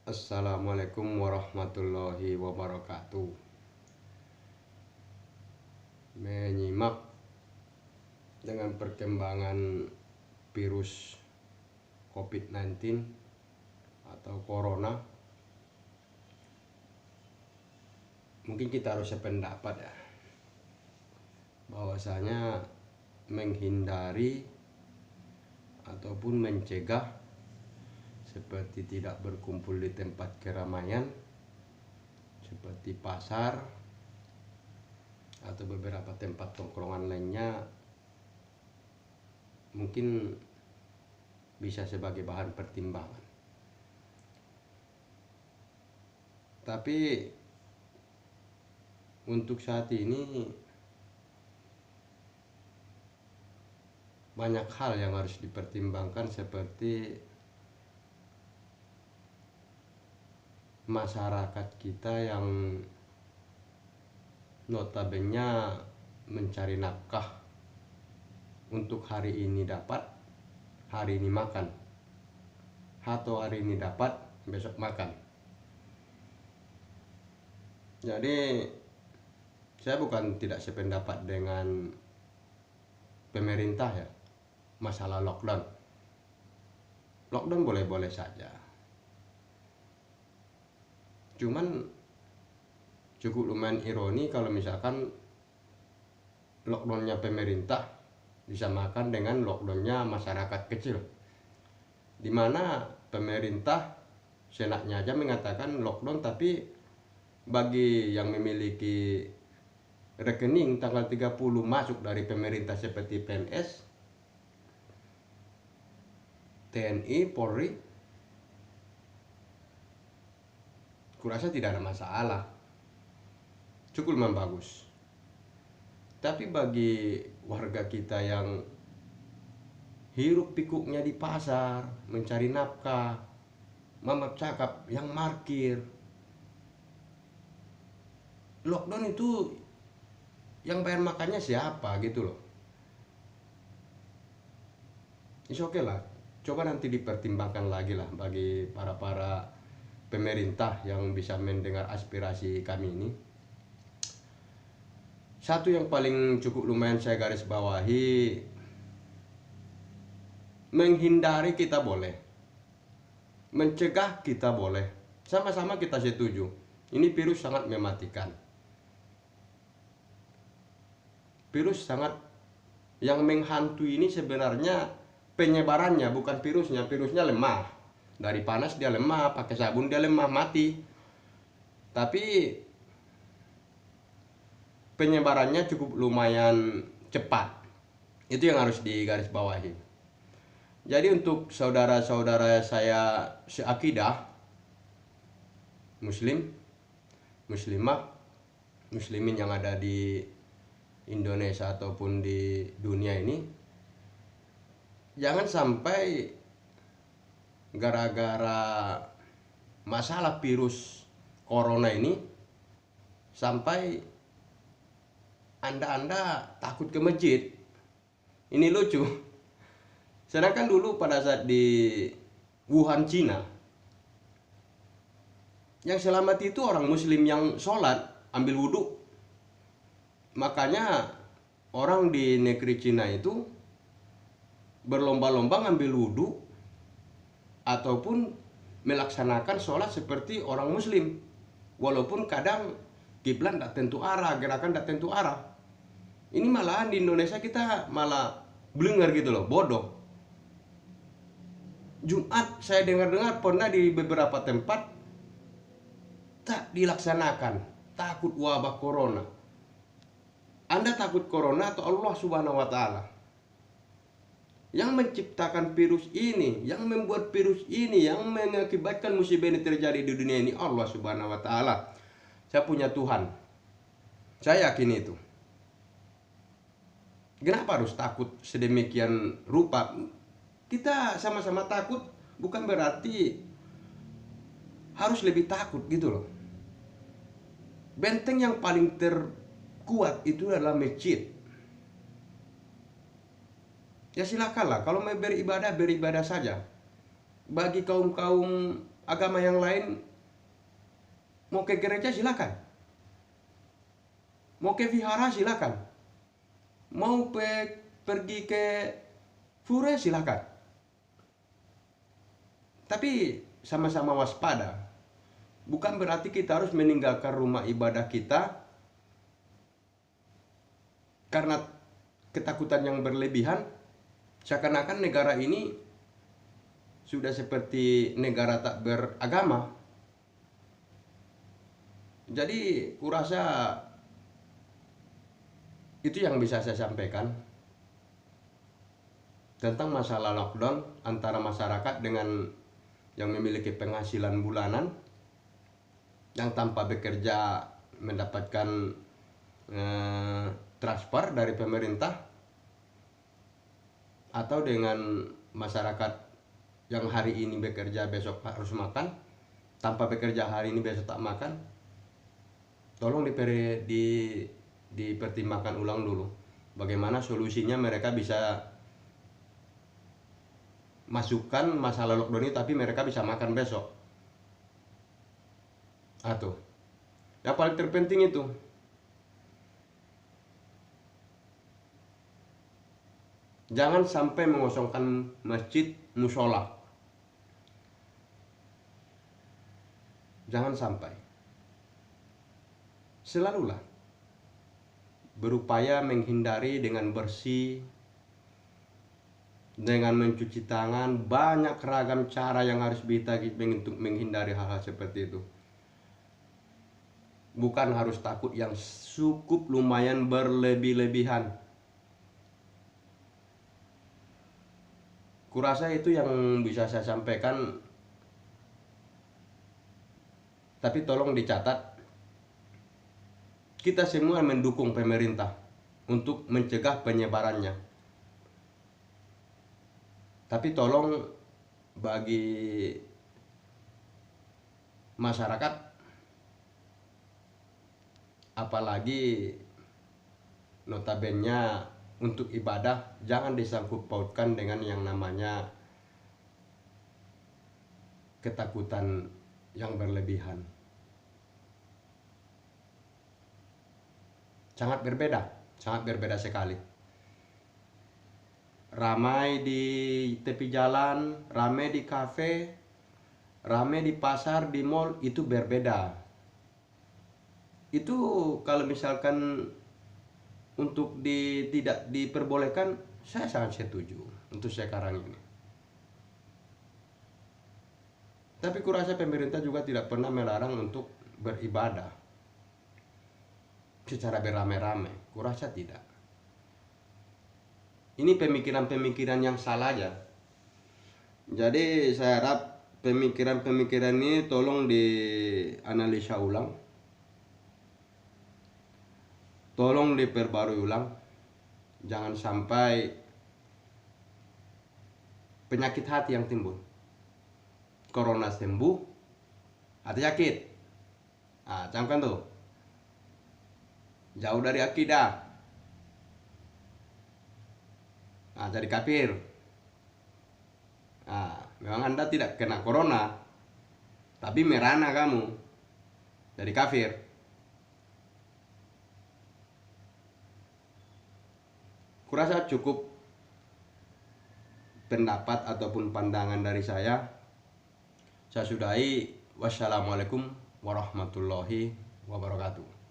Assalamualaikum warahmatullahi wabarakatuh. Menyimak dengan perkembangan virus COVID-19 atau corona, mungkin kita harus sependapat ya, bahwasanya menghindari ataupun mencegah seperti tidak berkumpul di tempat keramaian seperti pasar atau beberapa tempat tongkrongan lainnya mungkin bisa sebagai bahan pertimbangan. Tapi untuk saat ini banyak hal yang harus dipertimbangkan, seperti masyarakat kita yang notabene mencari nafkah untuk hari ini dapat, hari ini makan, atau hari ini dapat, besok makan. Jadi saya bukan tidak sependapat dengan pemerintah ya, masalah lockdown. Lockdown boleh-boleh saja. Cuman cukup lumayan ironi kalau misalkan lockdownnya pemerintah disamakan dengan lockdownnya masyarakat kecil, dimana pemerintah senaknya aja mengatakan lockdown, tapi bagi yang memiliki rekening tanggal 30 masuk dari pemerintah seperti PNS, TNI, Polri, kurasa tidak ada masalah, cukup lumayan bagus. Tapi bagi warga kita yang hirup pikuknya di pasar, mencari nafkah, mamap cakap yang markir, lockdown itu yang bayar makannya siapa gitu loh. It's okay lah, coba nanti dipertimbangkan lagi lah bagi para pemerintah yang bisa mendengar aspirasi kami ini. Satu yang paling cukup lumayan saya garis bawahi, menghindari kita boleh, mencegah kita boleh, sama-sama kita setuju. Ini virus sangat mematikan, virus sangat yang menghantui ini sebenarnya penyebarannya, bukan virusnya. Virusnya lemah, dari panas dia lemah, pakai sabun dia lemah, mati. Tapi penyebarannya cukup lumayan cepat. Itu yang harus digarisbawahi. Jadi untuk saudara-saudara saya seakidah, muslim, muslimah, muslimin yang ada di Indonesia ataupun di dunia ini, jangan sampai gara-gara masalah virus corona ini sampai anda takut ke masjid. Ini lucu. Sedangkan dulu pada saat di Wuhan, Cina, yang selamat itu orang muslim yang sholat ambil wudhu. Makanya orang di negeri Cina itu berlomba-lomba ngambil wudhu ataupun melaksanakan sholat seperti orang muslim, walaupun kadang kiblat tidak tentu arah, gerakan tidak tentu arah. Ini malahan di Indonesia kita malah blengar gitu loh, bodoh. Jumat saya dengar-dengar pernah di beberapa tempat tak dilaksanakan, takut wabah corona. Anda takut corona atau Allah Subhanahu wa Ta'ala? Yang menciptakan virus ini, yang membuat virus ini, yang mengakibatkan musibah ini terjadi di dunia ini, Allah Subhanahu wa Ta'ala. Saya punya Tuhan, saya yakin itu. Kenapa harus takut sedemikian rupa? Kita sama-sama takut, bukan berarti harus lebih takut gitu loh. Benteng yang paling terkuat itu adalah masjid. Ya silakanlah, kalau mau beribadah, beribadah saja. Bagi kaum-kaum agama yang lain mau ke gereja silakan, mau ke vihara silakan, mau pergi ke pura silakan. Tapi sama-sama waspada. Bukan berarti kita harus meninggalkan rumah ibadah kita karena ketakutan yang berlebihan. Seakan-akan negara ini sudah seperti negara tak beragama. Jadi kurasa itu yang bisa saya sampaikan tentang masalah lockdown antara masyarakat dengan yang memiliki penghasilan bulanan, yang tanpa bekerja mendapatkan transfer dari pemerintah, atau dengan masyarakat yang hari ini bekerja besok harus makan, tanpa bekerja hari ini besok tak makan. Tolong dipertimbangkan ulang dulu bagaimana solusinya mereka bisa masukkan masalah lockdown ini tapi mereka bisa makan besok. Atau yang paling terpenting itu jangan sampai mengosongkan masjid, musola. Jangan sampai. Selalulah berupaya menghindari dengan bersih, dengan mencuci tangan. Banyak ragam cara yang harus kita untuk menghindari hal-hal seperti itu. Bukan harus takut yang cukup lumayan berlebih-lebihan. Kurasa itu yang bisa saya sampaikan. Tapi tolong dicatat, kita semua mendukung pemerintah untuk mencegah penyebarannya. Tapi tolong bagi masyarakat, apalagi notabene untuk ibadah, jangan disangkut pautkan dengan yang namanya ketakutan yang berlebihan. Sangat berbeda sekali. Ramai di tepi jalan, ramai di kafe, ramai di pasar, di mall, itu berbeda. Itu kalau misalkan untuk tidak diperbolehkan, saya sangat setuju untuk sekarang ini. Tapi kurasa pemerintah juga tidak pernah melarang untuk beribadah secara beramai-ramai. Kurasa tidak. Ini pemikiran-pemikiran yang salah aja. Jadi saya harap pemikiran-pemikiran ini tolong dianalisa ulang, tolong diperbarui ulang. Jangan sampai penyakit hati yang timbul. Corona sembuh, hati sakit. Camkan tuh. Jauh dari akidah. Jadi kafir. Memang Anda tidak kena corona, tapi merana kamu jadi kafir. Kurasa cukup pendapat ataupun pandangan dari saya. Saya sudahi. Wassalamualaikum warahmatullahi wabarakatuh.